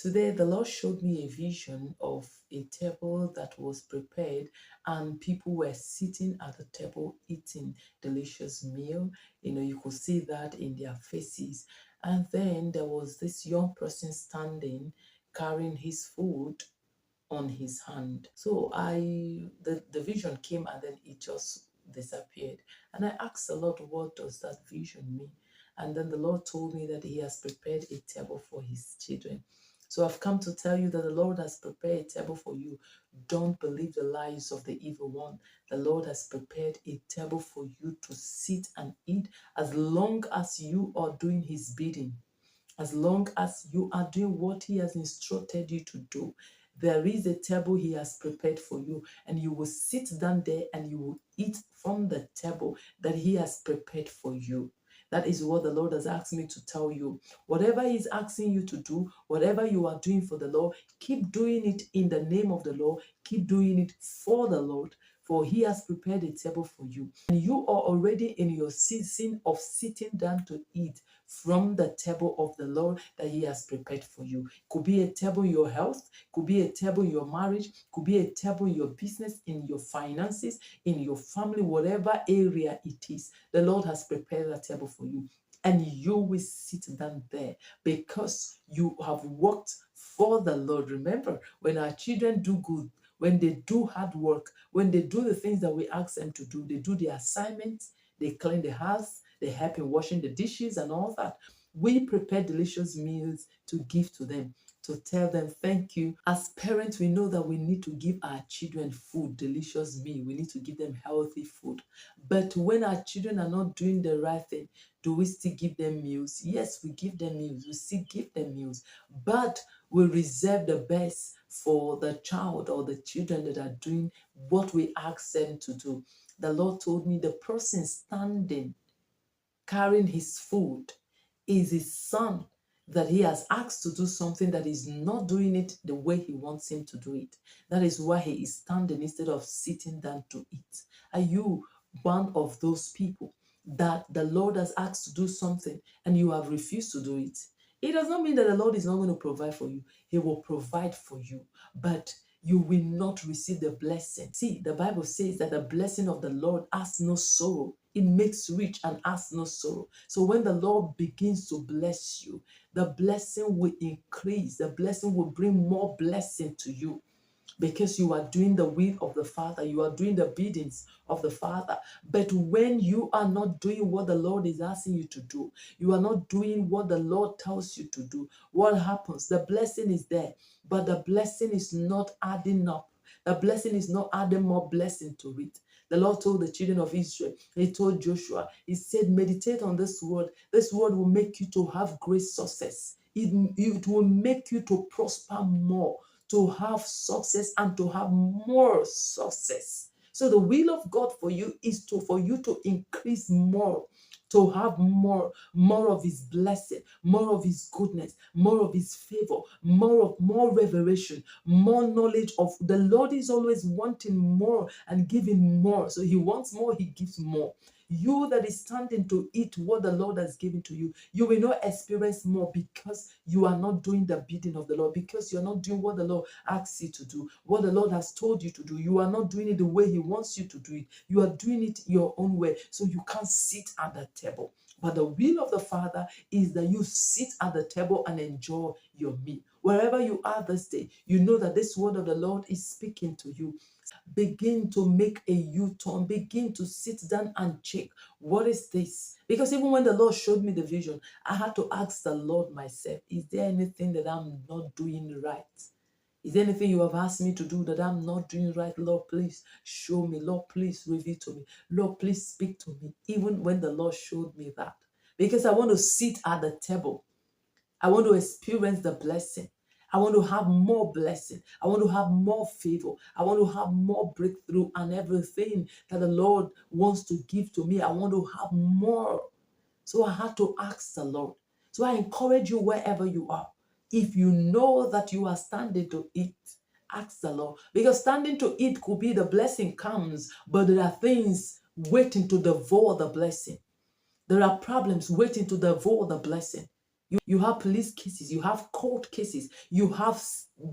Today, the Lord showed me a vision of a table that was prepared, and people were sitting at the table eating delicious meal. You could see that in their faces. And then there was this young person standing, carrying his food on his hand. So the vision came and then it just disappeared. And I asked the Lord, what does that vision mean? And then the Lord told me that He has prepared a table for His children. So I've come to tell you that the Lord has prepared a table for you. Don't believe the lies of the evil one. The Lord has prepared a table for you to sit and eat as long as you are doing His bidding. As long as you are doing what He has instructed you to do, there is a table He has prepared for you, and you will sit down there and you will eat from the table that He has prepared for you. That is what the Lord has asked me to tell you. Whatever He's asking you to do, whatever you are doing for the Lord, keep doing it in the name of the Lord. Keep doing it for the Lord, for He has prepared a table for you. And you are already in your season of sitting down to eat from the table of the Lord that He has prepared for you. Could be a table in your health, could be a table in your marriage, could be a table in your business, in your finances, in your family, whatever area it is. The Lord has prepared a table for you. And you will sit down there because you have worked for the Lord. Remember, when our children do good, when they do hard work, when they do the things that we ask them to do, they do the assignments, they clean the house, they help in washing the dishes and all that. We prepare delicious meals to give to them, to tell them thank you. As parents, we know that we need to give our children food, delicious meal. We need to give them healthy food. But when our children are not doing the right thing, do we still give them meals? Yes, we give them meals. We still give them meals. But we reserve the best for the child or the children that are doing what we ask them to do. The Lord told me the person standing carrying his food is his son, that he has asked to do something that is not doing it the way he wants him to do it. That is why he is standing instead of sitting down to eat. Are you one of those people that the Lord has asked to do something and you have refused to do it? It does not mean that the Lord is not going to provide for you. He will provide for you, but you will not receive the blessing. See, the Bible says that the blessing of the Lord has no sorrow. It makes rich and has no sorrow. So when the Lord begins to bless you, the blessing will increase. The blessing will bring more blessing to you, because you are doing the will of the Father. You are doing the biddings of the Father. But when you are not doing what the Lord is asking you to do, you are not doing what the Lord tells you to do, what happens? The blessing is there, but the blessing is not adding up. The blessing is not adding more blessing to it. The Lord told the children of Israel, He told Joshua, He said, meditate on this word. This word will make you to have great success. It will make you to prosper more, to have success and to have more success. So the will of God for you is for you to increase more, to have more of His blessing, more of His goodness, more of His favor, more revelation, more knowledge of the Lord. Is always wanting more and giving more. So He wants more, He gives more. You that is standing to eat what the Lord has given to you, you will not experience more because you are not doing the bidding of the Lord, because you're not doing what the Lord asks you to do, what the Lord has told you to do. You are not doing it the way He wants you to do it. You are doing it your own way, so you can't sit at the table. But the will of the Father is that you sit at the table and enjoy your meal. Wherever you are this day, you know that this word of the Lord is speaking to you. Begin to make a U-turn. Begin to sit down and check, what is this? Because even when the Lord showed me the vision, I had to ask the Lord myself, is there anything that I'm not doing right? Is there anything you have asked me to do that I'm not doing right? Lord, please show me. Lord, please reveal to me. Lord, please speak to me. Even when the Lord showed me that. Because I want to sit at the table. I want to experience the blessing. I want to have more blessing. I want to have more favor. I want to have more breakthrough and everything that the Lord wants to give to me. I want to have more. So I had to ask the Lord. So I encourage you wherever you are. If you know that you are standing to eat, ask the Lord. Because standing to eat could be the blessing comes, but there are things waiting to devour the blessing. There are problems waiting to devour the blessing. You have police cases, you have court cases, you have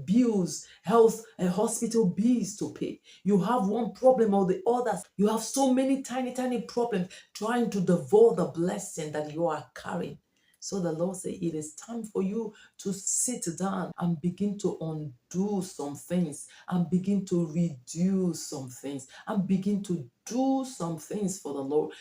bills, health and hospital bills to pay. You have one problem or the other. You have so many tiny, tiny problems trying to devour the blessing that you are carrying. So the Lord said, it is time for you to sit down and begin to undo some things and begin to reduce some things and begin to do some things for the Lord.